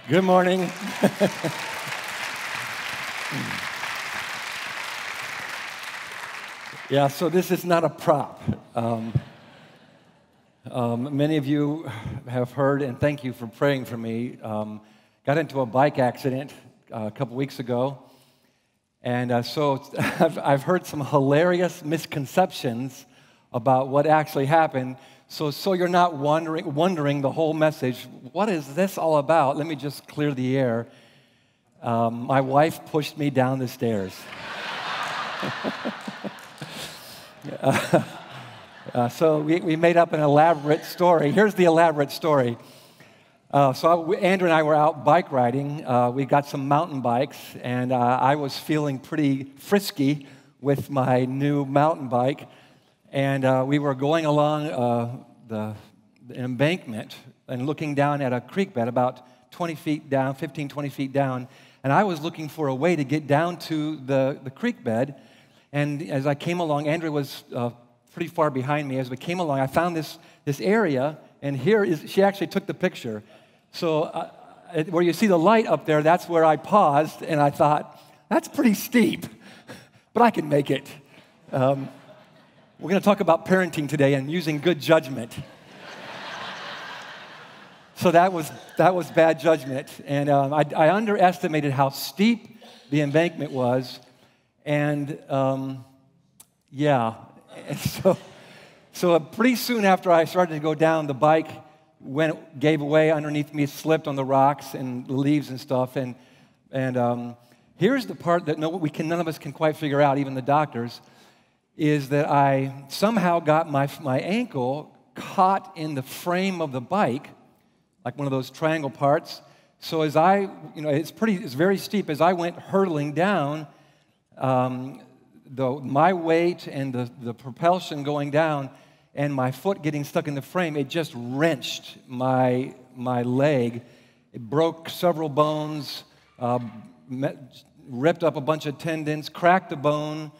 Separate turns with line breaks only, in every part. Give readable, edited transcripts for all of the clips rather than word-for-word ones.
Good morning. Yeah, so this is not a prop. Many of you have heard, and thank you for praying for me. Got into a bike accident a couple weeks ago, and so I've heard some hilarious misconceptions about what actually happened. So you're not wondering the whole message. What is this all about? Let me just clear the air. My wife pushed me down the stairs. So we made up an elaborate story. Here's the elaborate story. Andrew and I were out bike riding. We got some mountain bikes, and I was feeling pretty frisky with my new mountain bike. And we were going along the embankment and looking down at a creek bed about 20 feet down, 15, 20 feet down. And I was looking for a way to get down to the creek bed. And as I came along, Andrew was pretty far behind me. As we came along, I found this area, and she actually took the picture. So where you see the light up there, that's where I paused, and I thought, that's pretty steep, but I can make it. We're going to talk about parenting today and using good judgment. So that was bad judgment, and I underestimated how steep the embankment was, and so pretty soon after I started to go down, the bike gave away underneath me, slipped on the rocks and the leaves and stuff, and here's the part that none of us can quite figure out, even the doctors, is that I somehow got my ankle caught in the frame of the bike, like one of those triangle parts. So as it's very steep. As I went hurtling down, my weight and the propulsion going down, and my foot getting stuck in the frame, it just wrenched my leg. It broke several bones, ripped up a bunch of tendons, cracked a bone.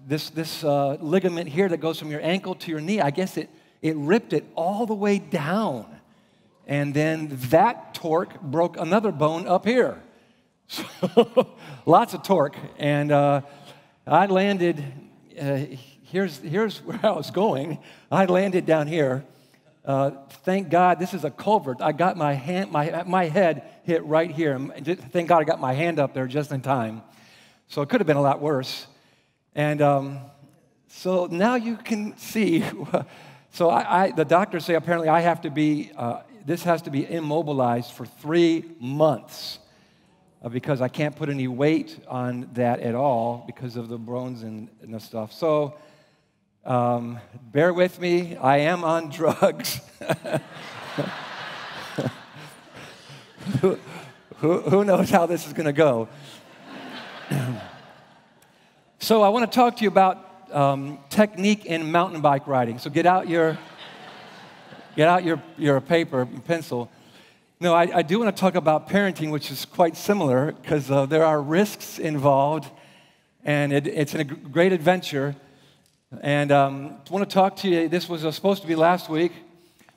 This ligament here that goes from your ankle to your knee, I guess it ripped it all the way down. And then that torque broke another bone up here. So lots of torque. And I landed, here's where I was going. I landed down here. Thank God this is a culvert. I got my head hit right here. Thank God I got my hand up there just in time. So it could have been a lot worse. And so now you can see. So the doctors say apparently I have to be, this has to be immobilized for 3 months because I can't put any weight on that at all because of the bones and the stuff. So bear with me. I am on drugs. Who knows how this is going to go? So I want to talk to you about technique in mountain bike riding. So get out your paper and pencil. No, I do want to talk about parenting, which is quite similar because there are risks involved, and it's a great adventure. And I want to talk to you. This was supposed to be last week,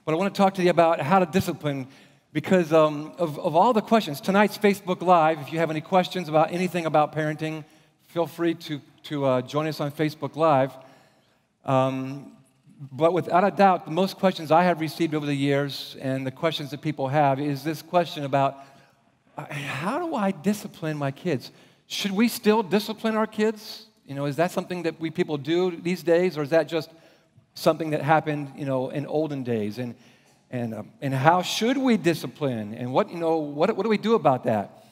but I want to talk to you about how to discipline because of all the questions. Tonight's Facebook Live. If you have any questions about anything about parenting, feel free to join us on Facebook Live. But without a doubt, the most questions I have received over the years and the questions that people have is this question about how do I discipline my kids? Should we still discipline our kids? Is that something that people do these days, or is that just something that happened, in olden days? And how should we discipline? And what do we do about that?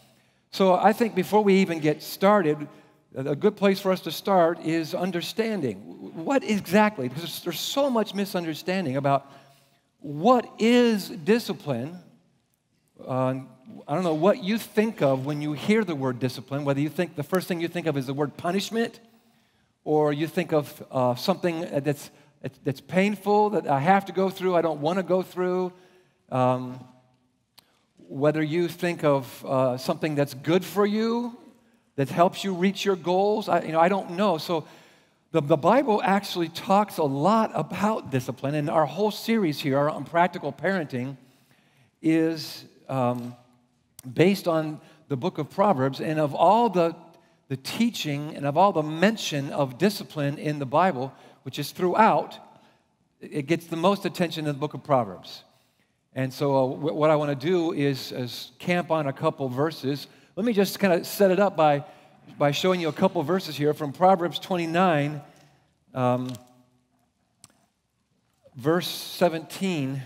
So I think before we even get started, a good place for us to start is understanding. What exactly? Because there's so much misunderstanding about what is discipline. I don't know what you think of when you hear the word discipline, whether you think the first thing you think of is the word punishment, or you think of something that's painful, that I have to go through, I don't want to go through. Whether you think of something that's good for you, that helps you reach your goals. I don't know. So the Bible actually talks a lot about discipline, and our whole series here on practical parenting is based on the book of Proverbs, and of all the teaching and of all the mention of discipline in the Bible, which is throughout, it gets the most attention in the book of Proverbs. And so what I want to do is camp on a couple verses. Let me just kind of set it up by showing you a couple verses here from Proverbs 29, verse 17.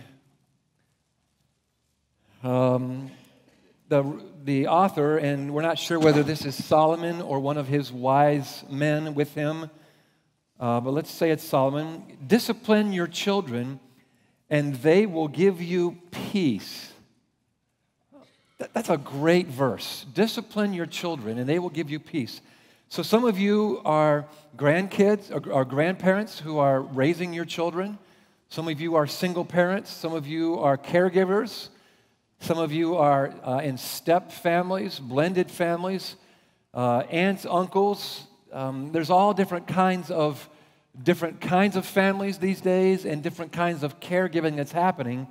The author, and we're not sure whether this is Solomon or one of his wise men with him, but let's say it's Solomon. Discipline your children, and they will give you peace. That's a great verse. Discipline your children, and they will give you peace. So some of you are grandkids or grandparents who are raising your children. Some of you are single parents. Some of you are caregivers. Some of you are in step families, blended families, aunts, uncles. There's all different kinds of families these days and different kinds of caregiving that's happening.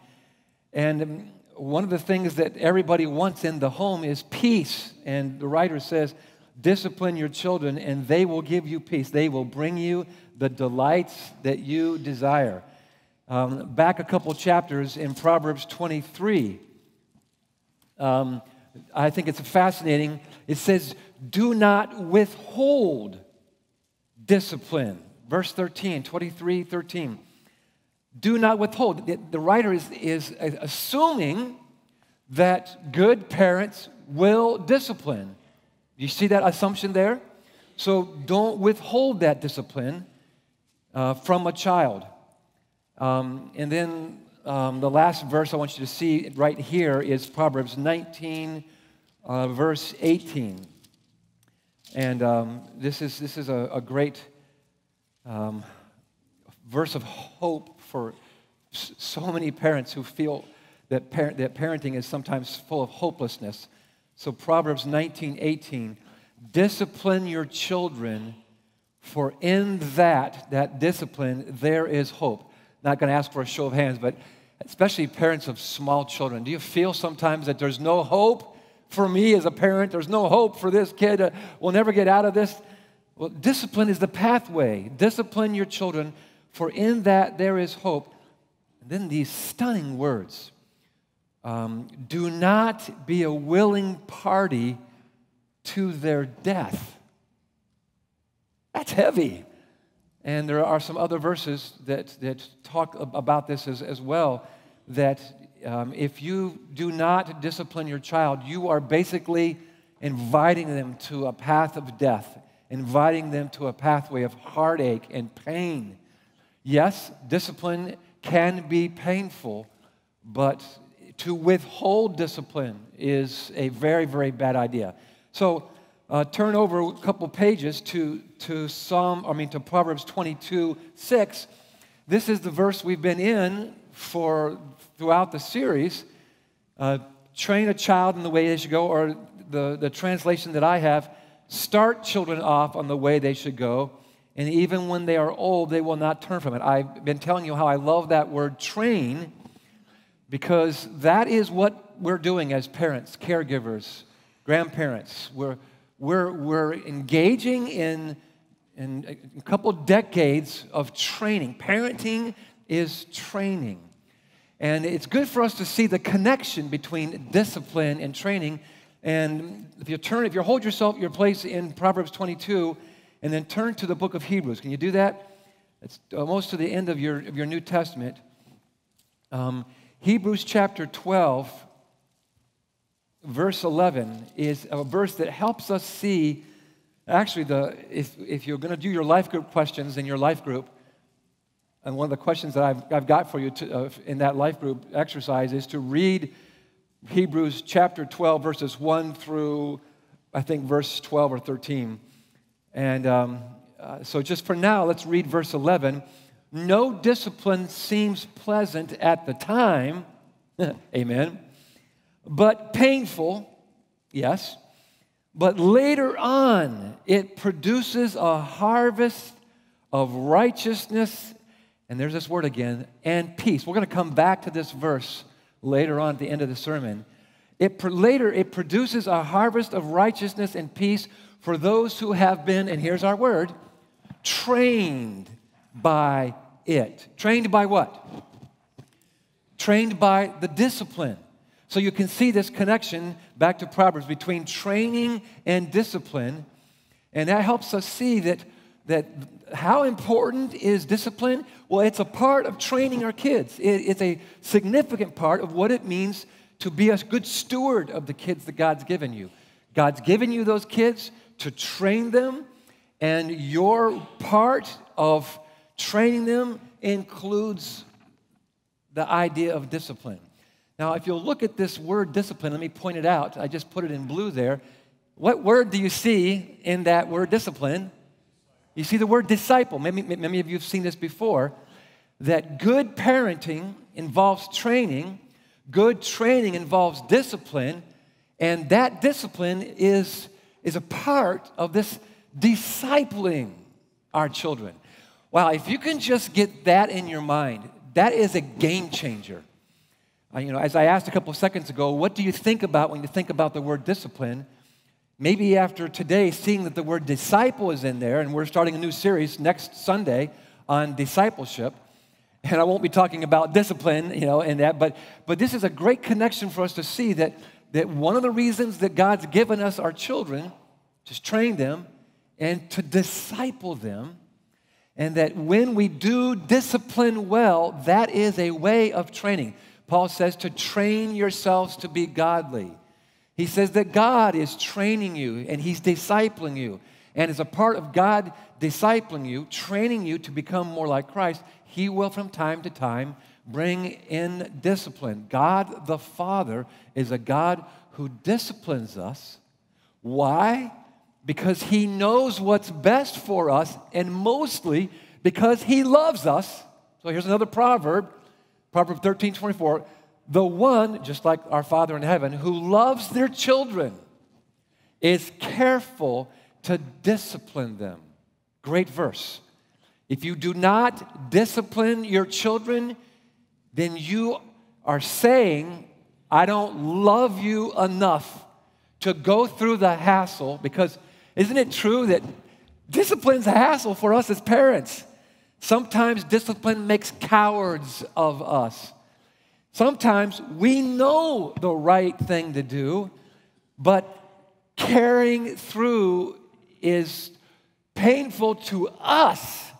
And one of the things that everybody wants in the home is peace. And the writer says, discipline your children and they will give you peace. They will bring you the delights that you desire. Back a couple chapters in Proverbs 23, I think it's fascinating. It says, do not withhold discipline. Verse 13, 23:13. Do not withhold. The writer is assuming that good parents will discipline. You see that assumption there? So don't withhold that discipline from a child. And then the last verse I want you to see right here is Proverbs 19, verse 18. And this is a great verse of hope for so many parents who feel that parenting is sometimes full of hopelessness. So Proverbs 19:18, discipline your children, for in that discipline there is hope. Not going to ask for a show of hands, but especially parents of small children. Do you feel sometimes that there's no hope for me as a parent? There's no hope for this kid. We'll never get out of this. Well, discipline is the pathway. Discipline your children, for in that there is hope. And then these stunning words. Do not be a willing party to their death. That's heavy. And there are some other verses that talk about this as well, that if you do not discipline your child, you are basically inviting them to a path of death, inviting them to a pathway of heartache and pain. Yes, discipline can be painful, but to withhold discipline is a very, very bad idea. So turn over a couple pages to Proverbs 22:6. This is the verse we've been in throughout the series. Train a child in the way they should go, or the translation that I have, start children off on the way they should go, and even when they are old, they will not turn from it. I've been telling you how I love that word train, because that is what we're doing as parents, caregivers, grandparents. We're engaging in a couple decades of training. Parenting is training. And it's good for us to see the connection between discipline and training. And if you hold your place in Proverbs 22, and then turn to the book of Hebrews. Can you do that? It's almost to the end of your New Testament. Hebrews chapter 12, verse 11 is a verse that helps us see, actually, if you're going to do your life group questions in your life group, and one of the questions that I've got for you in that life group exercise is to read Hebrews chapter 12, verses 1 through, I think, verse 12 or 13. And so just for now, let's read verse 11. No discipline seems pleasant at the time, amen, but painful, yes, but later on it produces a harvest of righteousness, and there's this word again, and peace. We're going to come back to this verse later on at the end of the sermon. Later, it produces a harvest of righteousness and peace for those who have been, and here's our word, trained by it. Trained by what? Trained by the discipline. So you can see this connection back to Proverbs between training and discipline. And that helps us see that how important is discipline? Well, it's a part of training our kids. It's a significant part of what it means to be a good steward of the kids that God's given you. God's given you those kids to train them, and your part of training them includes the idea of discipline. Now, if you'll look at this word discipline, let me point it out. I just put it in blue there. What word do you see in that word discipline? You see the word disciple. Many of you have seen this before, that good parenting involves training, good training involves discipline, and that discipline is a part of this discipling our children. Wow, if you can just get that in your mind, that is a game changer. As I asked a couple of seconds ago, what do you think about when you think about the word discipline? Maybe after today, seeing that the word disciple is in there, and we're starting a new series next Sunday on discipleship, and I won't be talking about discipline, and that, but this is a great connection for us to see that one of the reasons that God's given us our children, to train them and to disciple them, and that when we do discipline well, that is a way of training. Paul says to train yourselves to be godly. He says that God is training you and He's discipling you. And as a part of God discipling you, training you to become more like Christ, He will from time to time bring in discipline. God the Father is a God who disciplines us. Why? Because He knows what's best for us, and mostly because He loves us. So here's another proverb, Proverbs 13:24. The one, just like our Father in heaven, who loves their children is careful to discipline them. Great verse. If you do not discipline your children, then you are saying, I don't love you enough to go through the hassle, because isn't it true that discipline's a hassle for us as parents? Sometimes discipline makes cowards of us. Sometimes we know the right thing to do, but carrying through is painful to us,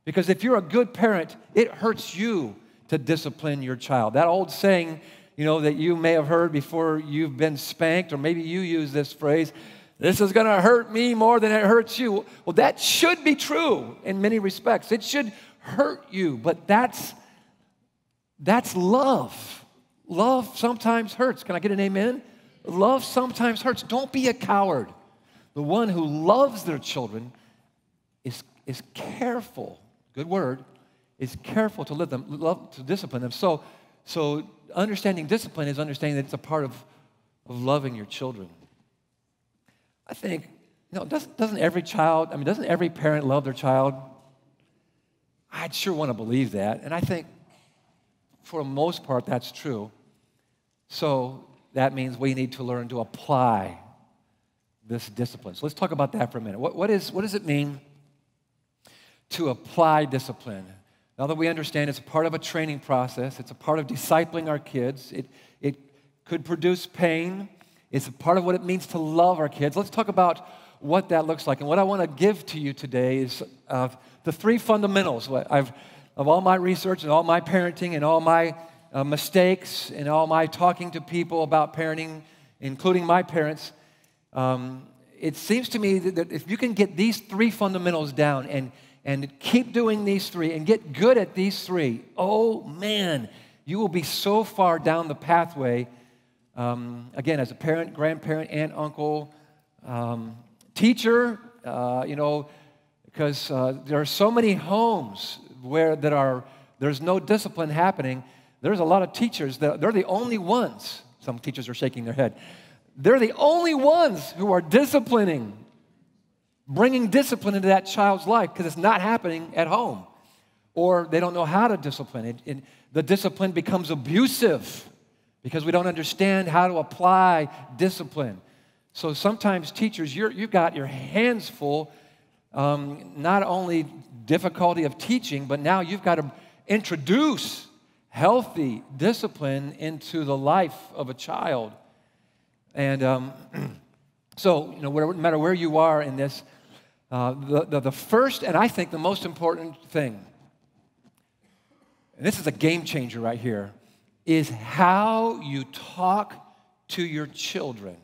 because if you're a good parent, it hurts you to discipline your child. That old saying, that you may have heard before you've been spanked, or maybe you use this phrase, this is going to hurt me more than it hurts you. Well, that should be true in many respects. It should hurt you, but that's love. Love sometimes hurts. Can I get an amen? Love sometimes hurts. Don't be a coward. The one who loves their children is careful, good word, is careful to to discipline them. So understanding discipline is understanding that it's a part of loving your children. I think, doesn't every parent love their child? I'd sure want to believe that. And I think for the most part that's true. So that means we need to learn to apply this discipline. So let's talk about that for a minute. What does it mean to apply discipline? Now that we understand it's a part of a training process, it's a part of discipling our kids, it could produce pain, it's a part of what it means to love our kids. Let's talk about what that looks like. And what I want to give to you today is the three fundamentals of all my research and all my parenting and all my mistakes and all my talking to people about parenting, including my parents. It seems to me that if you can get these three fundamentals down and keep doing these three and get good at these three, oh man, you will be so far down the pathway, again, as a parent, grandparent, aunt, uncle, teacher, because there are so many homes where there's no discipline happening. There's a lot of teachers that they're the only ones. Some teachers are shaking their head. They're the only ones who are disciplining, bringing discipline into that child's life, because it's not happening at home, or they don't know how to discipline it. The discipline becomes abusive because we don't understand how to apply discipline. So sometimes teachers, you've got your hands full, not only difficulty of teaching, but now you've got to introduce healthy discipline into the life of a child. And so, no matter where you are in this, the first and I think the most important thing, and this is a game changer right here, is how you talk to your children.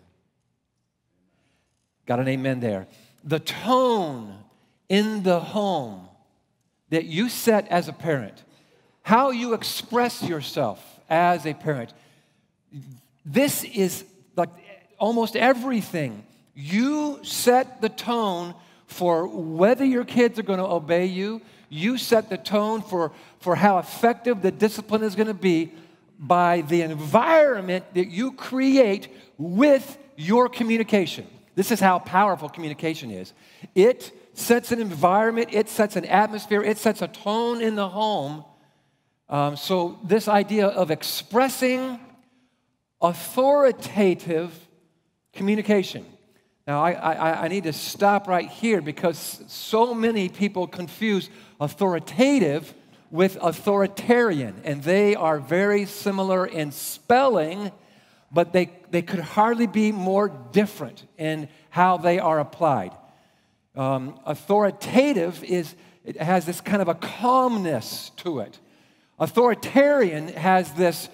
Got an amen there. The tone in the home that you set as a parent, how you express yourself as a parent. This is like almost everything. You set the tone for whether your kids are going to obey you. You set the tone for how effective the discipline is going to be by the environment that you create with your communication. This is how powerful communication is. It sets an environment, it sets an atmosphere, it sets a tone in the home. So this idea of expressing authoritative communication. Now, I need to stop right here because so many people confuse authoritative with authoritarian, and they are very similar in spelling, but they could hardly be more different in how they are applied. Authoritative it has this kind of a calmness to it. Authoritarian has this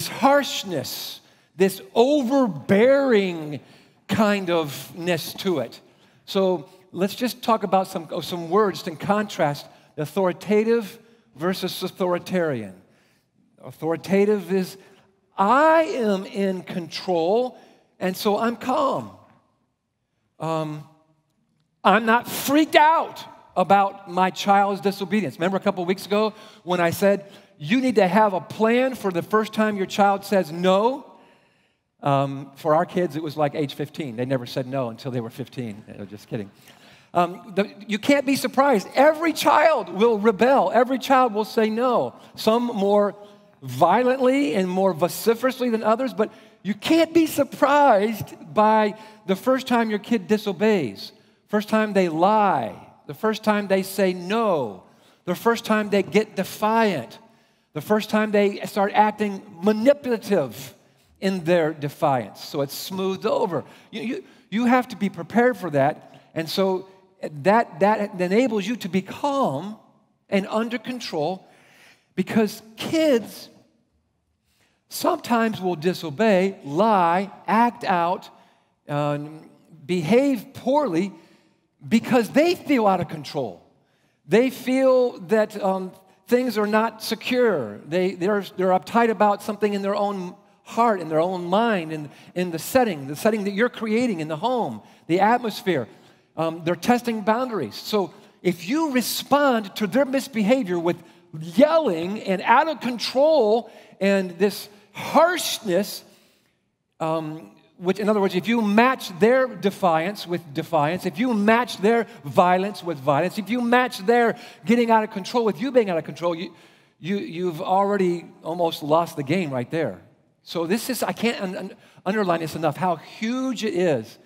harshness, this overbearing kind ofness to it. So let's just talk about some words to contrast authoritative versus authoritarian. Authoritative is, I am in control, and so I'm calm. I'm not freaked out about my child's disobedience. Remember a couple weeks ago when I said, you need to have a plan for the first time your child says no? For our kids, it was like age 15. They never said no until they were 15. Just kidding. You can't be surprised. Every child will rebel. Every child will say no. Some more violently and more vociferously than others, but you can't be surprised by the first time your kid disobeys, first time they lie, the first time they say no, the first time they get defiant, the first time they start acting manipulative in their defiance. So it's smoothed over. You have to be prepared for that. And so that enables you to be calm and under control, because kids sometimes will disobey, lie, act out, behave poorly because they feel out of control. They feel that things are not secure. They're uptight about something in their own heart, in their own mind, in the setting that you're creating in the home, the atmosphere. They're testing boundaries. So if you respond to their misbehavior with yelling and out of control and this harshness, which, in other words, if you match their defiance with defiance, if you match their violence with violence, if you match their getting out of control with you being out of control, you've already almost lost the game right there. So this is, I can't underline this enough, how huge it is.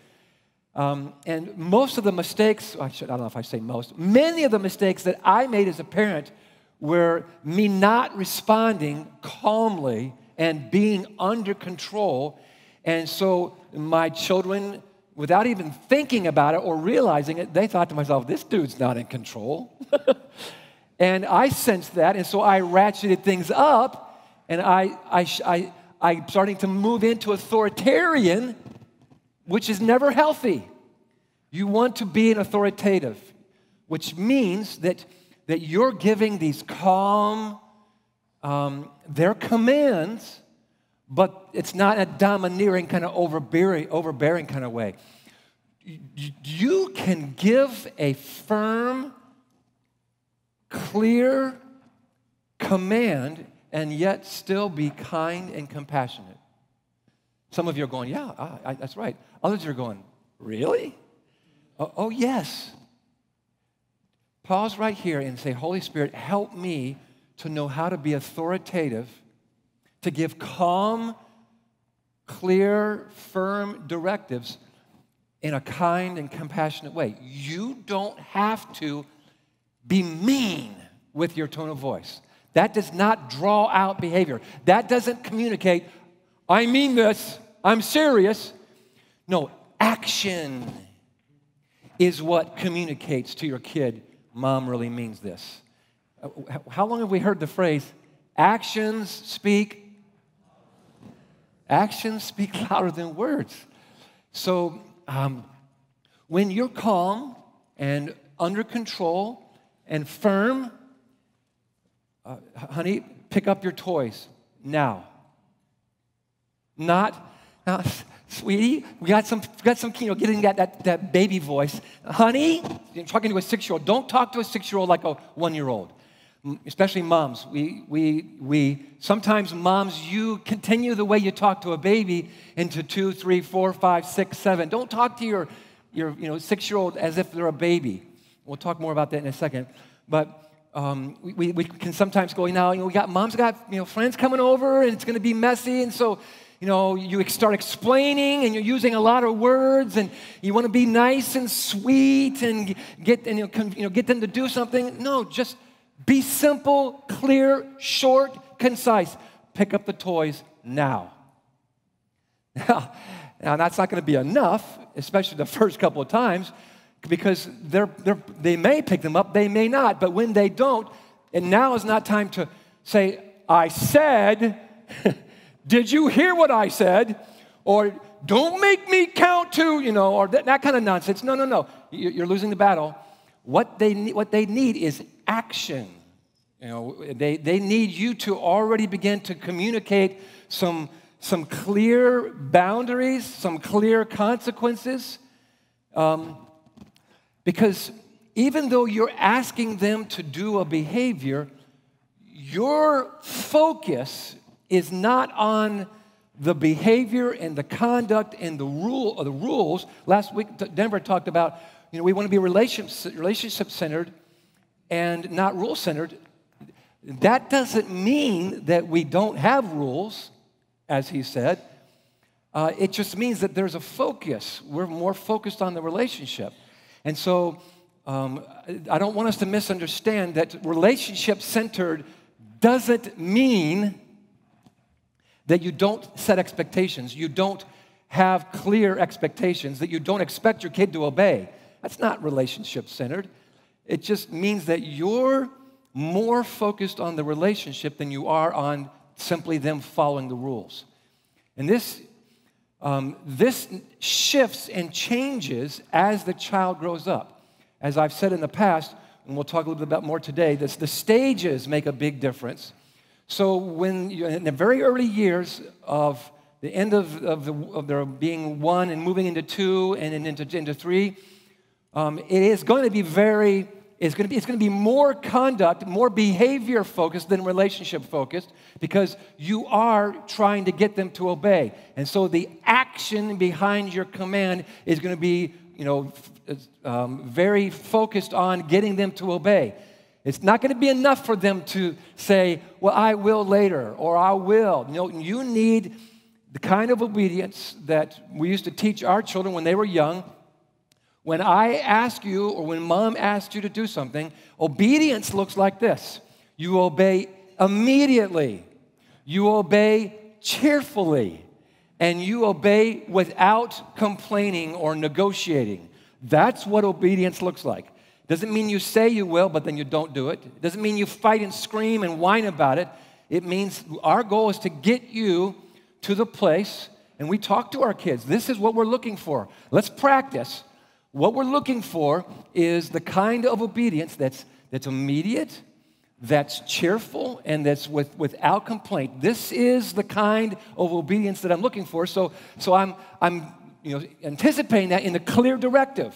And most of the mistakes, I don't know if I say most, many of the mistakes that I made as a parent were me not responding calmly and being under control. And so my children, without even thinking about it or realizing it, they thought to myself, this dude's not in control. And I sensed that, and so I ratcheted things up, and I'm starting to move into authoritarian, which is never healthy. You want to be an authoritative, which means that you're giving these calm, their commands, but it's not a domineering kind of overbearing kind of way. You can give a firm, clear command and yet still be kind and compassionate. Some of you are going, yeah, that's right. Others are going, really? Oh, yes. Pause right here and say, Holy Spirit, help me to know how to be authoritative, to give calm clear, firm directives in a kind and compassionate way. You don't have to be mean with your tone of voice. That does not draw out behavior. That doesn't communicate, I mean this, I'm serious. No, action is what communicates to your kid, Mom really means this. How long have we heard the phrase, actions speak louder than words? So when you're calm and under control and firm, honey, pick up your toys now. Not, sweetie, we got some, getting that baby voice. Honey, you're talking to a 6-year-old. Don't talk to a 6-year-old like a 1-year-old. Especially moms. We sometimes moms, you continue the way you talk to a baby into 2, 3, 4, 5, 6, 7. Don't talk to your 6-year-old as if they're a baby. We'll talk more about that in a second. But we can sometimes go, mom's got friends coming over and it's going to be messy, and so you start explaining and you're using a lot of words and you want to be nice and sweet and get them to do something. No, just be simple, clear, short, concise. Pick up the toys now. Now that's not going to be enough, especially the first couple of times, because they may pick them up, they may not. But when they don't, and now is not time to say, I said, did you hear what I said? Or don't make me count to, or that kind of nonsense. No. You're losing the battle. What they need is action. They need you to already begin to communicate some clear boundaries, some clear consequences. Because even though you're asking them to do a behavior, your focus is not on the behavior and the conduct and the rules. Last week, Denver talked about, we want to be relationship-centered and not rule-centered. That doesn't mean that we don't have rules, as he said. It just means that there's a focus. We're more focused on the relationship. And so I don't want us to misunderstand that relationship-centered doesn't mean that you don't set expectations, you don't have clear expectations, that you don't expect your kid to obey. That's not relationship-centered. It just means that you're more focused on the relationship than you are on simply them following the rules. And this shifts and changes as the child grows up. As I've said in the past, and we'll talk a little bit about more today, the stages make a big difference. So when you're in the very early years of the end of there being 1 and moving into 2 and then into 3, it is going to be it's going to be more conduct, more behavior focused than relationship focused, because you are trying to get them to obey. And so the action behind your command is going to be, very focused on getting them to obey. It's not going to be enough for them to say, well, I will later, or I will. You need the kind of obedience that we used to teach our children when they were young. When I ask you, or when Mom asks you to do something, obedience looks like this. You obey immediately. You obey cheerfully. And you obey without complaining or negotiating. That's what obedience looks like. Doesn't mean you say you will, but then you don't do it. It doesn't mean you fight and scream and whine about it. It means our goal is to get you to the place, and we talk to our kids. This is what we're looking for. Let's practice. What we're looking for is the kind of obedience that's immediate, that's cheerful, and that's without complaint. This is the kind of obedience that I'm looking for. So I'm anticipating that in the clear directive.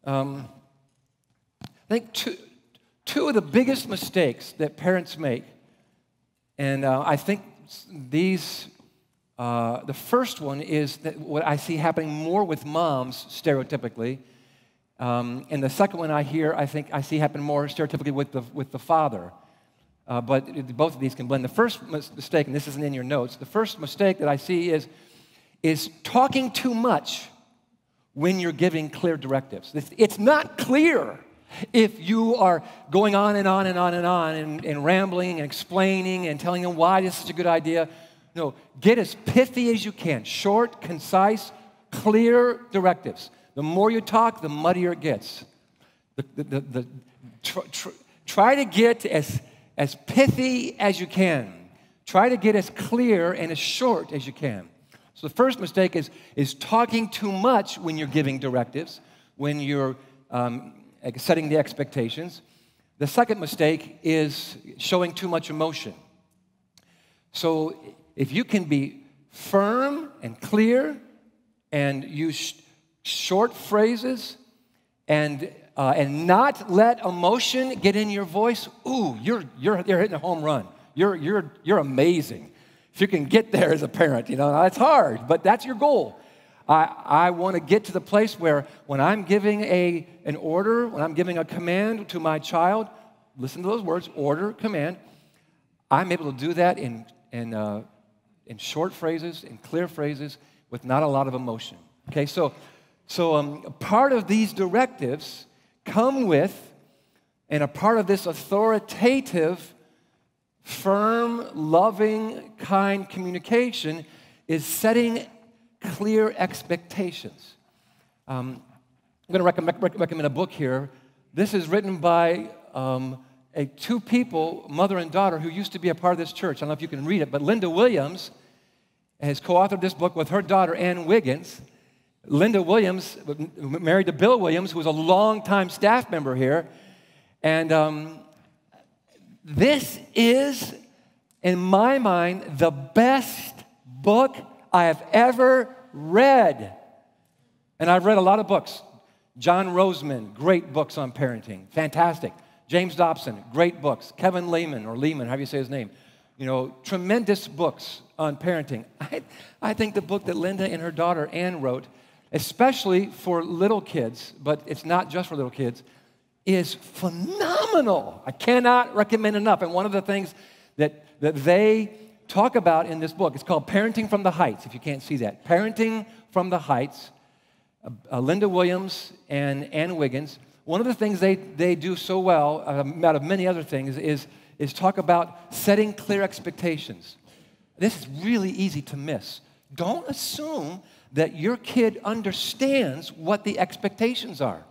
I think two of the biggest mistakes that parents make, and I think the first one is that what I see happening more with moms stereotypically, and the second one I think I see happen more stereotypically with the father. but both of these can blend. The first mistake, and this isn't in your notes, the first mistake that I see is talking too much when you're giving clear directives. It's not clear if you are going on and on and on and on and rambling and explaining and telling them why this is a good idea. No, get as pithy as you can. Short, concise, clear directives. The more you talk, the muddier it gets. Try to get as pithy as you can. Try to get as clear and as short as you can. So the first mistake is talking too much when you're giving directives, when you're setting the expectations. The second mistake is showing too much emotion. So if you can be firm and clear and use short phrases and not let emotion get in your voice, ooh, you're hitting a home run. You're amazing. If you can get there as a parent, that's hard, but that's your goal. I want to get to the place where when I'm giving an order, when I'm giving a command to my child, listen to those words, order, command, I'm able to do that in short phrases, in clear phrases, with not a lot of emotion. Okay, so part of these directives come with, and a part of this authoritative, firm, loving, kind communication is setting clear expectations. I'm going to recommend a book here. This is written by two people, mother and daughter, who used to be a part of this church. I don't know if you can read it, but Linda Williams has co-authored this book with her daughter, Ann Wiggins. Linda Williams, married to Bill Williams, who was a longtime staff member here. And this is, in my mind, the best book I have ever read. And I've read a lot of books. John Roseman, great books on parenting, fantastic. James Dobson, great books. Kevin Lehman, however you say his name, tremendous books on parenting. I think the book that Linda and her daughter Ann wrote, especially for little kids, but it's not just for little kids, is phenomenal. I cannot recommend enough. And one of the things that they talk about in this book, it's called Parenting from the Heights, if you can't see that. Parenting from the Heights, Linda Williams and Ann Wiggins. One of the things they do so well, out of many other things, is talk about setting clear expectations. This is really easy to miss. Don't assume that your kid understands what the expectations are.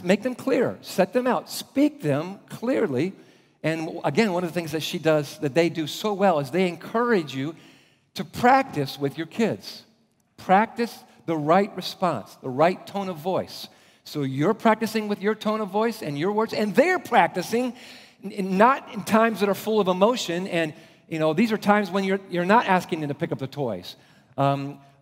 Make them clear, set them out, speak them clearly. And again, one of the things that she does, that they do so well, is they encourage you to practice with your kids. Practice the right response, the right tone of voice. So you're practicing with your tone of voice and your words, and they're practicing not in times that are full of emotion. And these are times when you're not asking them to pick up the toys.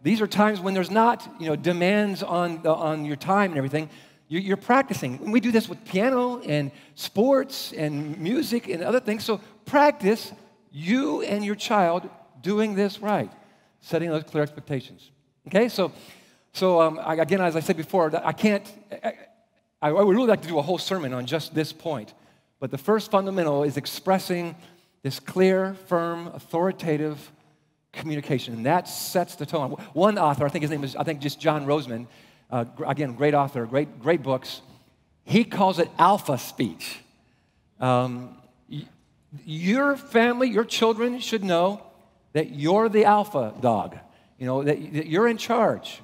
These are times when there's not demands on your time and everything. You're practicing. And we do this with piano and sports and music and other things. So practice you and your child doing this right, setting those clear expectations. Okay, so again, as I said before, I would really like to do a whole sermon on just this point. But the first fundamental is expressing this clear, firm, authoritative communication. And that sets the tone. One author, I think his name is, just John Roseman, again, great author, great books. He calls it alpha speech. Your family, your children should know that you're the alpha dog. That you're in charge,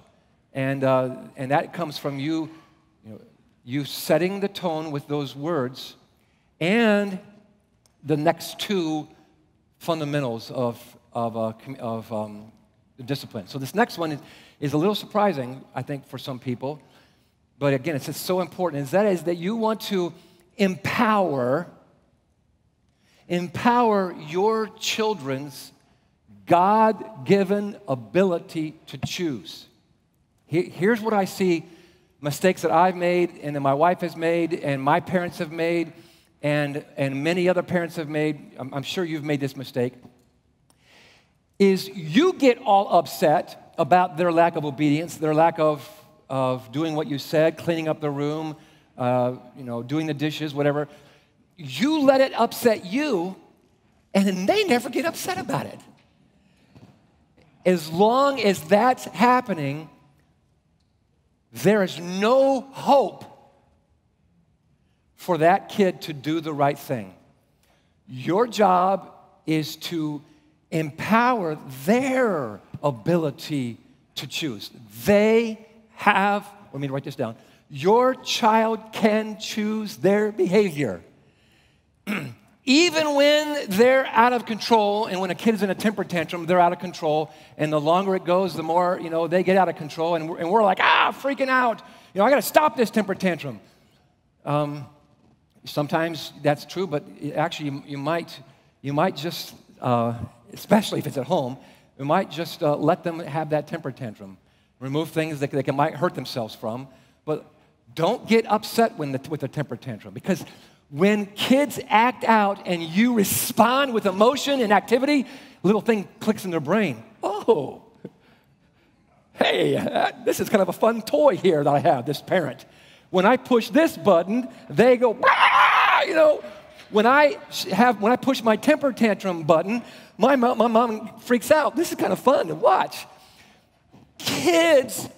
and that comes from you setting the tone with those words, and the next two fundamentals of the discipline. So this next one is a little surprising, I think, for some people, but again, it's just so important. Is that you want to empower your children's God-given ability to choose. Here's what I see, mistakes that I've made and that my wife has made and my parents have made and many other parents have made. I'm sure you've made this mistake, is you get all upset about their lack of obedience, their lack of doing what you said, cleaning up the room, doing the dishes, whatever. you let it upset you, and then they never get upset about it. As long as that's happening, there is no hope for that kid to do the right thing. Your job is to empower their ability to choose. They have, let me write this down. Your child can choose their behavior. Even when they're out of control, and when a kid is in a temper tantrum, they're out of control, and the longer it goes, the more, they get out of control, and we're like, freaking out. I got to stop this temper tantrum. Sometimes that's true, but actually you might just, especially if it's at home, you might just let them have that temper tantrum. Remove things that they might hurt themselves from, but don't get upset with the temper tantrum, because when kids act out and you respond with emotion and activity, a little thing clicks in their brain. Oh, hey, this is kind of a fun toy here that I have, this parent. When I push this button, they go, When I push my temper tantrum button, my mom freaks out. This is kind of fun to watch. Kids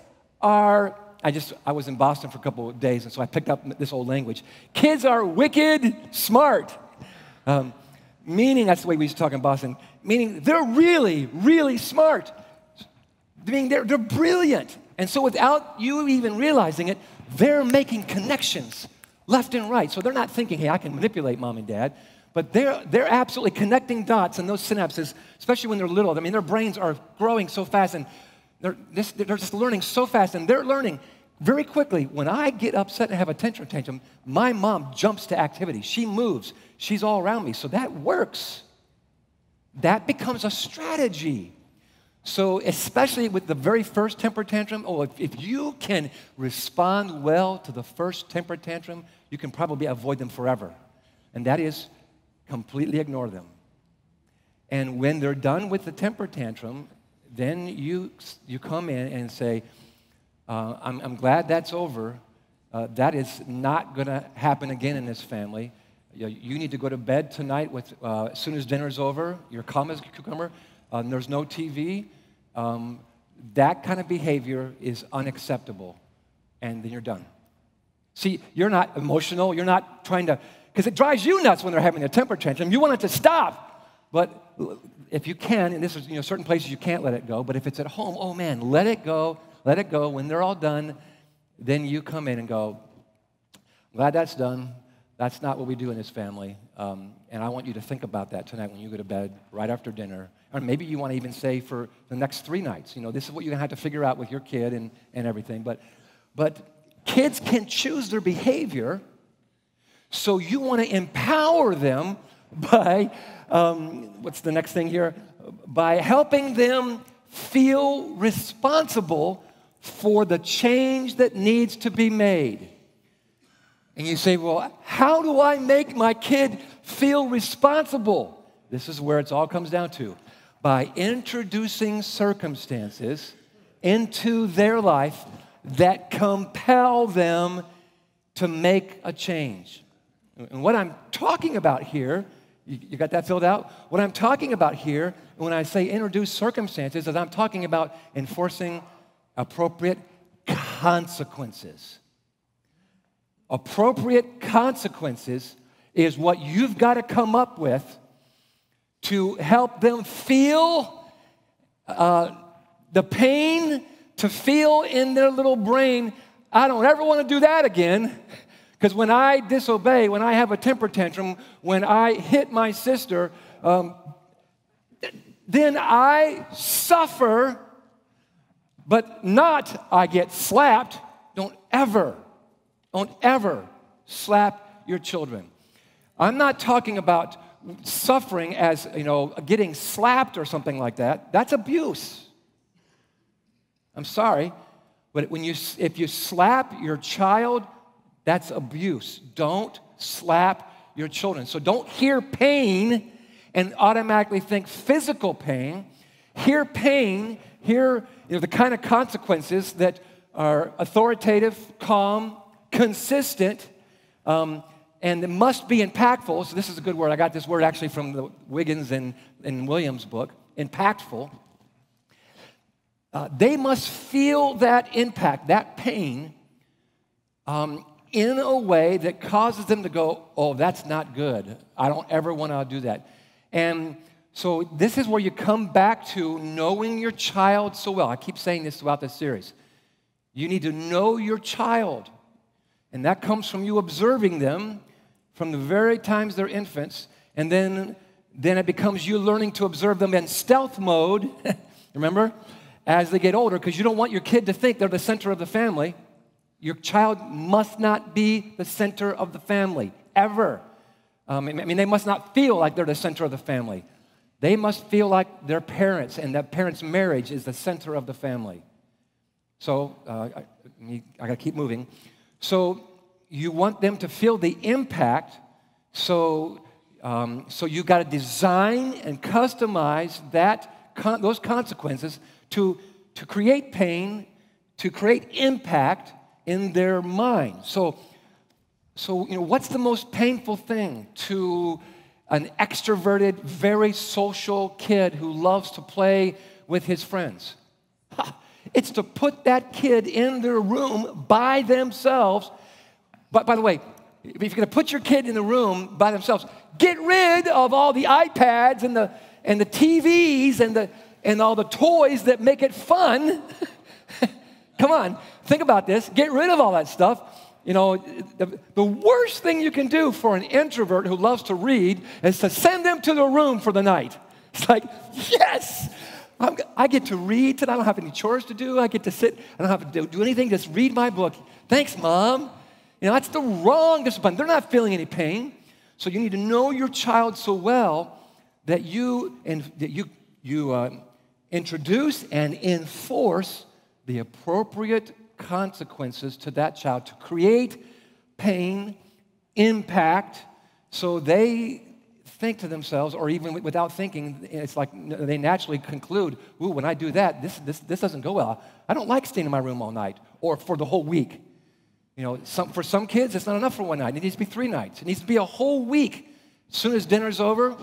are, I was in Boston for a couple of days, and so I picked up this old language. Kids are wicked smart. Meaning, that's the way we used to talk in Boston, meaning they're really, really smart. Meaning they're brilliant. And so without you even realizing it, they're making connections left and right. So they're not thinking, hey, I can manipulate mom and dad, but they're absolutely connecting dots and those synapses, especially when they're little. I mean, their brains are growing so fast, and they're just learning so fast, and they're learning very quickly. When I get upset and have a temper tantrum, my mom jumps to activity. She moves. She's all around me. So that works. That becomes a strategy. So especially with the very first temper tantrum, if you can respond well to the first temper tantrum, you can probably avoid them forever. And that is completely ignore them. And when they're done with the temper tantrum, then you come in and say, I'm glad that's over. That is not going to happen again in this family. You need to go to bed tonight as soon as dinner's over. You're calm as a cucumber. There's no TV. That kind of behavior is unacceptable. And then you're done. See, you're not emotional. You're not trying to, because it drives you nuts when they're having a temper tantrum. You want it to stop. But if you can, and this is, certain places you can't let it go, but if it's at home, oh man, let it go. Let it go. When they're all done, then you come in and go, glad that's done. That's not what we do in this family. And I want you to think about that tonight when you go to bed, right after dinner. Or maybe you want to even say for the next 3 nights. This is what you're going to have to figure out with your kid and everything. But kids can choose their behavior, so you want to empower them by, what's the next thing here? By helping them feel responsible for the change that needs to be made. And you say, well, how do I make my kid feel responsible? This is where it all comes down to. By introducing circumstances into their life that compel them to make a change. And what I'm talking about here, you got that filled out? What I'm talking about here, when I say introduce circumstances, is I'm talking about enforcing appropriate consequences. Appropriate consequences is what you've got to come up with to help them feel the pain, to feel in their little brain, I don't ever want to do that again, because when I disobey, when I have a temper tantrum, when I hit my sister, then I suffer, but not I get slapped. Don't ever slap your children. I'm not talking about suffering as, getting slapped or something like that. That's abuse. I'm sorry, but if you slap your child, that's abuse. Don't slap your children. So don't hear pain and automatically think physical pain. Hear pain, hear the kind of consequences that are authoritative, calm, consistent, and it must be impactful. So this is a good word. I got this word actually from the Wiggins and Williams book, impactful. They must feel that impact, that pain, in a way that causes them to go, oh, that's not good. I don't ever want to do that. And so this is where you come back to knowing your child so well. I keep saying this throughout this series. You need to know your child. And that comes from you observing them from the very times they're infants. And then it becomes you learning to observe them in stealth mode, remember, as they get older, because you don't want your kid to think they're the center of the family. Your child must not be the center of the family, ever. They must not feel like they're the center of the family. They must feel like their parents and that parents' marriage is the center of the family. So, I got to keep moving. So, you want them to feel the impact, so you got to design and customize those consequences to create pain, to create impact in their mind. So what's the most painful thing to an extroverted, very social kid who loves to play with his friends? It's to put that kid in their room by themselves. But by the way, if you're going to put your kid in the room by themselves, get rid of all the iPads and the TVs and all the toys that make it fun. Come on, think about this. Get rid of all that stuff. The worst thing you can do for an introvert who loves to read is to send them to the room for the night. It's like, yes, I get to read today. I don't have any chores to do. I get to sit. I don't have to do anything. Just read my book. Thanks, Mom. That's the wrong discipline. They're not feeling any pain. So you need to know your child so well that you introduce and enforce the appropriate consequences to that child to create pain, impact, so they think to themselves, or even without thinking, it's like they naturally conclude, ooh, when I do that, this doesn't go well. I don't like staying in my room all night or for the whole week. For some kids, it's not enough for one night. It needs to be 3 nights. It needs to be a whole week. As soon as dinner's over,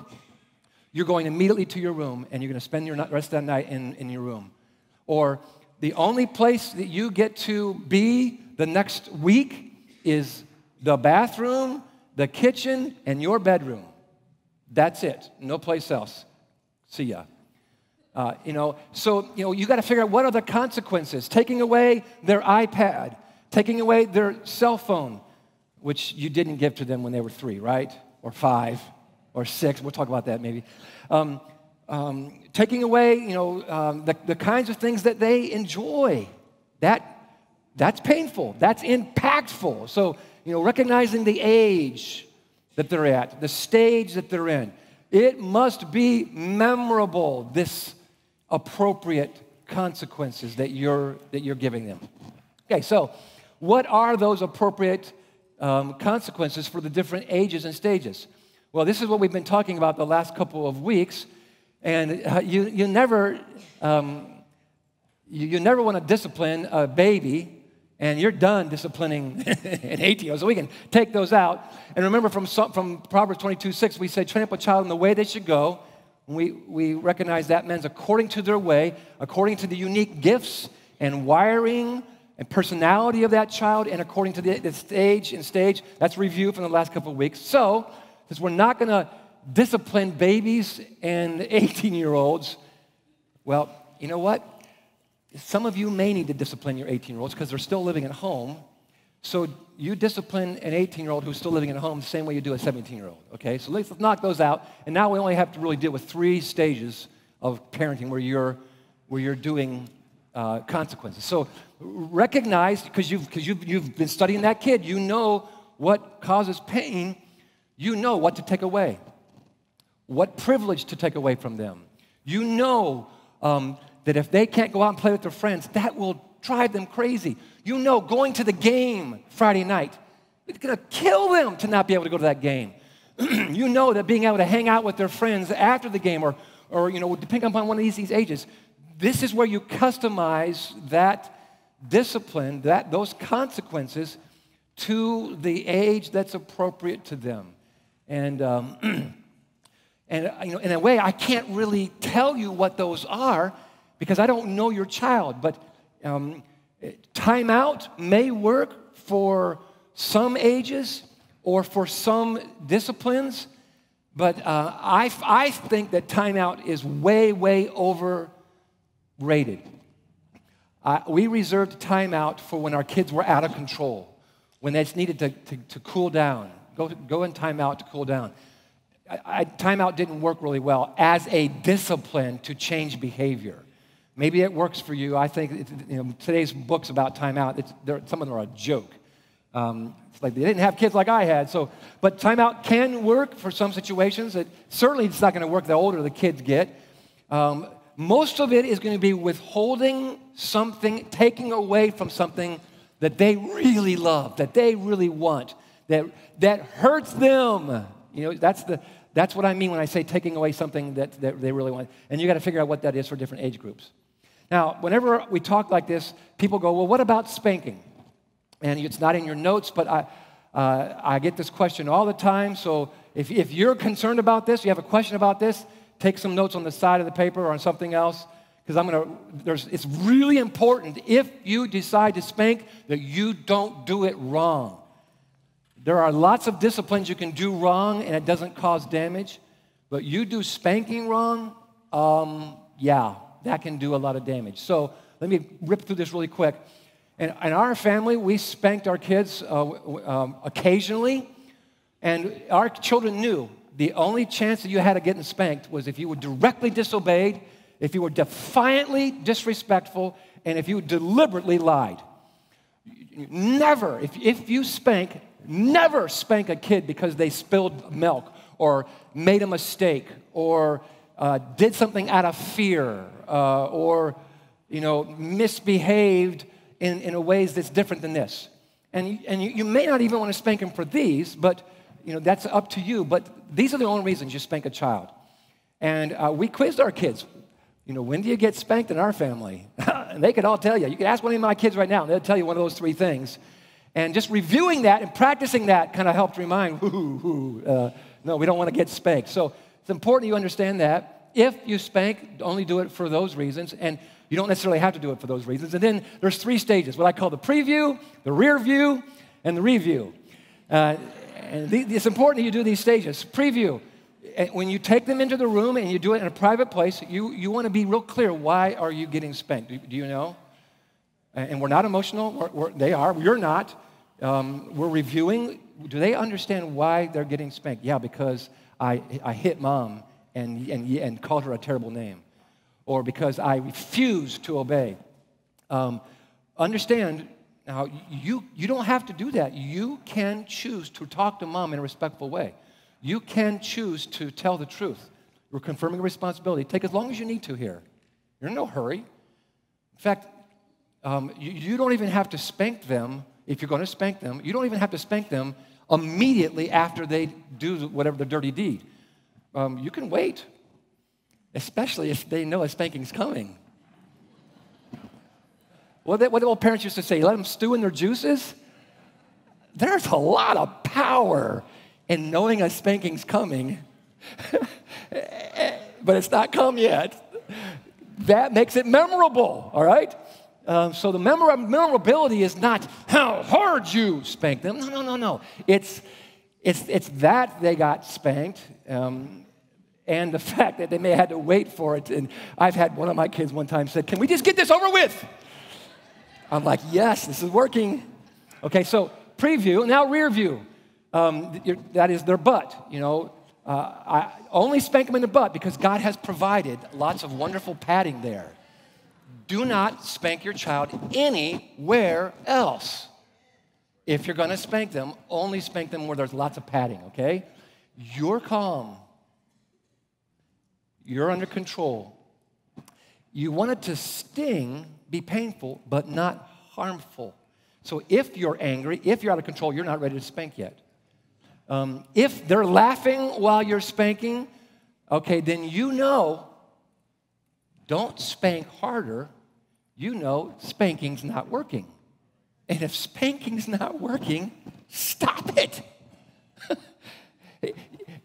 you're going immediately to your room, and you're going to spend your rest of that night in your room. Or the only place that you get to be the next week is the bathroom, the kitchen, and your bedroom. That's it. No place else. See ya. So you got to figure out what are the consequences. Taking away their iPad, taking away their cell phone, which you didn't give to them when they were 3, right? Or 5, or 6. We'll talk about that maybe. Taking away, the kinds of things that they enjoy. That's painful. That's impactful. So, recognizing the age that they're at, the stage that they're in. It must be memorable, this appropriate consequences that you're giving them. Okay, so what are those appropriate consequences for the different ages and stages? Well, this is what we've been talking about the last couple of weeks, and you never want to discipline a baby, and you're done disciplining an 18-year-old. So we can take those out. And remember from Proverbs 22:6, we say, train up a child in the way they should go. We recognize that means according to their way, according to the unique gifts and wiring and personality of that child, and according to the stage. That's review from the last couple of weeks. So, because we're not going to discipline babies and 18-year-olds, well, you know what? Some of you may need to discipline your 18-year-olds because they're still living at home. So you discipline an 18-year-old who's still living at home the same way you do a 17-year-old, okay? So let's knock those out. And now we only have to really deal with 3 stages of parenting where you're doing consequences. So recognize, because you've been studying that kid, you know what causes pain, you know what to take away, what privilege to take away from them. You know that if they can't go out and play with their friends, that will drive them crazy. You know going to the game Friday night, it's going to kill them to not be able to go to that game. You know that being able to hang out with their friends after the game or depending upon one of these ages, this is where you customize that discipline, those consequences to the age that's appropriate to them. And, and in a way, I can't really tell you what those are because I don't know your child. But timeout may work for some ages or for some disciplines. But I think that timeout is way, way overrated. We reserved timeout for when our kids were out of control, when they just needed to cool down. Go in timeout to cool down. Timeout didn't work really well as a discipline to change behavior. Maybe it works for you. I think today's books about timeout, some of them are a joke. It's like they didn't have kids like I had. But timeout can work for some situations. Certainly it's not going to work the older the kids get. Most of it is going to be withholding something, taking away from something that they really love, that they really want, that hurts them. That's what I mean when I say taking away something that they really want. And you got to figure out what that is for different age groups. Now, whenever we talk like this, people go, well, what about spanking? And it's not in your notes, but I get this question all the time. So if you're concerned about this, you have a question about this, take some notes on the side of the paper or on something else, because it's really important if you decide to spank that you don't do it wrong. There are lots of disciplines you can do wrong and it doesn't cause damage, but you do spanking wrong, that can do a lot of damage. So let me rip through this really quick. In our family, we spanked our kids occasionally, and our children knew the only chance that you had of getting spanked was if you were directly disobeyed, if you were defiantly disrespectful, and if you deliberately lied. Never, if you spank, never spank a kid because they spilled milk or made a mistake or did something out of fear or misbehaved in a ways that's different than this. And you may not even want to spank them for these, but that's up to you. But these are the only reasons you spank a child. And we quizzed our kids. When do you get spanked in our family? And they could all tell you. You could ask one of my kids right now, and they'll tell you one of those three things. And just reviewing that and practicing that kind of helped remind, no, we don't want to get spanked. So it's important you understand that. If you spank, only do it for those reasons. And you don't necessarily have to do it for those reasons. And then there's three stages, what I call the preview, the rear view, and the review. And it's important that you do these stages. Preview, when you take them into the room and you do it in a private place, you want to be real clear, why are you getting spanked? Do you know? And we're not emotional. They are. You're not. We're reviewing. Do they understand why they're getting spanked? Yeah, because I hit mom and called her a terrible name. Or because I refuse to obey. Understand, now, you don't have to do that. You can choose to talk to mom in a respectful way. You can choose to tell the truth. We're confirming a responsibility. Take as long as you need to here. You're in no hurry. In fact, you don't even have to spank them. If you're going to spank them, you don't even have to spank them immediately after they do whatever the dirty deed. You can wait. Especially if they know a spanking's coming. What the old parents used to say, let them stew in their juices. There's a lot of power in knowing a spanking's coming, but it's not come yet. That makes it memorable, all right? So the memorability is not how hard you spank them. No. It's that they got spanked. And the fact that they may have had to wait for it. And I've had one of my kids one time said, can we just get this over with? I'm like, yes, this is working. Okay, so preview, now rear view. That is their butt. I only spank them in the butt because God has provided lots of wonderful padding there. Do not spank your child anywhere else. If you're going to spank them, only spank them where there's lots of padding, okay? You're calm. You're under control. You want it to sting, be painful, but not harmful. So if you're angry, if you're out of control, you're not ready to spank yet. If they're laughing while you're spanking, okay, then don't spank harder. Spanking's not working. And if spanking's not working, stop it.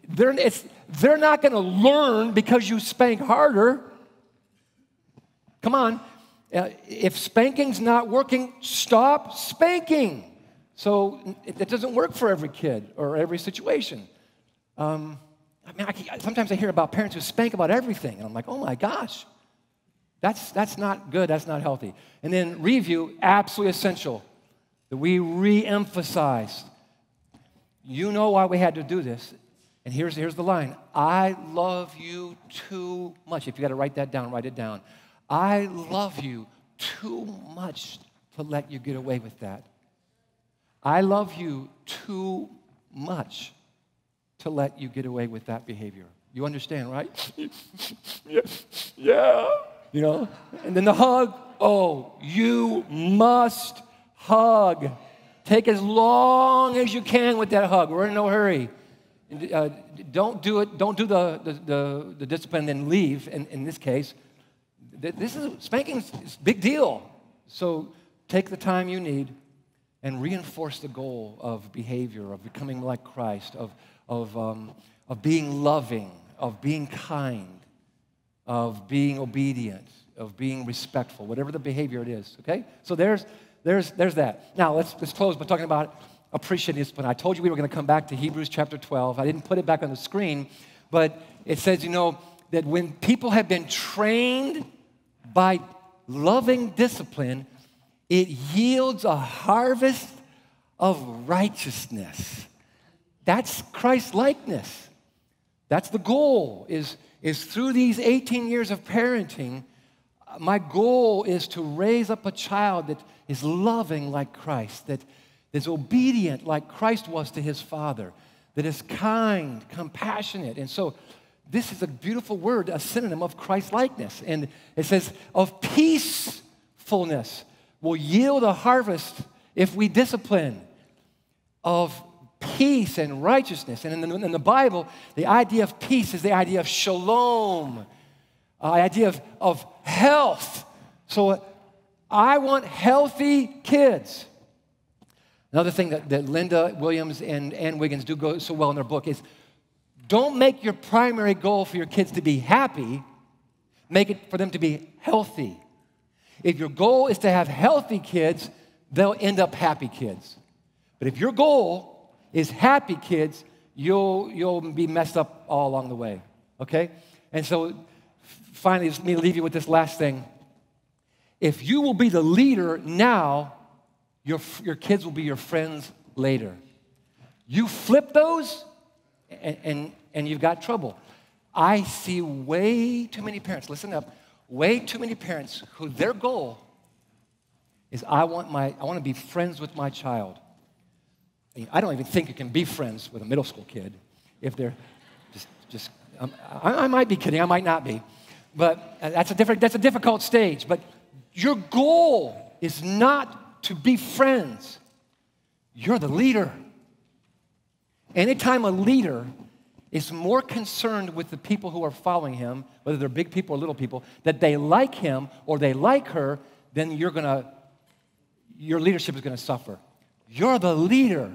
They're not going to learn because you spank harder. Come on. If spanking's not working, stop spanking. So it doesn't work for every kid or every situation. Sometimes I hear about parents who spank about everything, and I'm like, oh my gosh, that's not good, that's not healthy. And then review, absolutely essential, that we re-emphasize. You know why we had to do this, and here's the line. I love you too much. If you got to write that down, write it down. I love you too much to let you get away with that. I love you too much to let you get away with that behavior. You understand, right? Yeah. You know? And then the hug. Oh, you must hug. Take as long as you can with that hug. We're in no hurry. Don't do it. Don't do the discipline and then leave. In this case, spanking is a big deal. So take the time you need and reinforce the goal of behavior, of becoming like Christ, of being loving, of being kind, of being obedient, of being respectful, whatever the behavior it is, okay? So there's that. Now, let's close by talking about appreciating discipline. I told you we were going to come back to Hebrews chapter 12. I didn't put it back on the screen, but it says, that when people have been trained by loving discipline, it yields a harvest of righteousness. That's Christ-likeness. That's the goal, is through these 18 years of parenting, my goal is to raise up a child that is loving like Christ, that is obedient like Christ was to his Father, that is kind, compassionate. And so this is a beautiful word, a synonym of Christ-likeness. And it says, of peacefulness will yield a harvest if we discipline, of peace and righteousness. And in the Bible, the idea of peace is the idea of shalom, the idea of health. So I want healthy kids. Another thing that Linda Williams and Ann Wiggins do go so well in their book is, don't make your primary goal for your kids to be happy, make it for them to be healthy. If your goal is to have healthy kids, they'll end up happy kids. But if your goal is happy kids, you'll be messed up all along the way, okay? And so finally, let me leave you with this last thing. If you will be the leader now, your kids will be your friends later. You flip those, and you've got trouble. I see way too many parents, listen up, way too many parents who their goal is I want to be friends with my child. I don't even think you can be friends with a middle school kid if they're just I might be kidding, I might not be. But that's a difficult stage. But your goal is not to be friends. You're the leader. Anytime a leader is more concerned with the people who are following him, whether they're big people or little people, that they like him or they like her, then your leadership is going to suffer. You're the leader.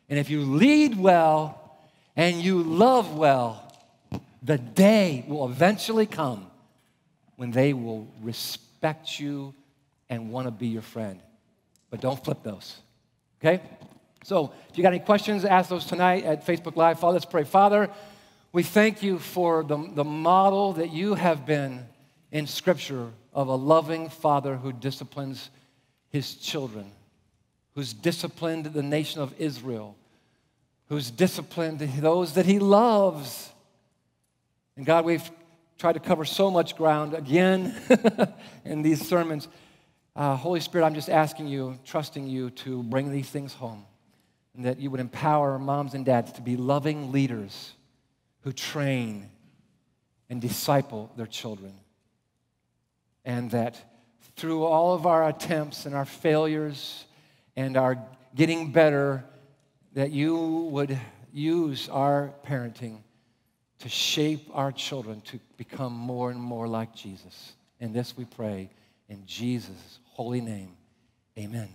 And if you lead well and you love well, the day will eventually come when they will respect you and want to be your friend. But don't flip those, okay? So if you got any questions, ask those tonight at Facebook Live. Father, let's pray. Father, we thank you for the model that you have been in Scripture of a loving Father who disciplines his children, who's disciplined the nation of Israel, who's disciplined those that he loves. And God, we've tried to cover so much ground again in these sermons. Holy Spirit, I'm just asking you, trusting you to bring these things home, and that you would empower moms and dads to be loving leaders who train and disciple their children. And that through all of our attempts and our failures and our getting better, that you would use our parenting to shape our children to become more and more like Jesus. And this we pray in Jesus' holy name. Amen.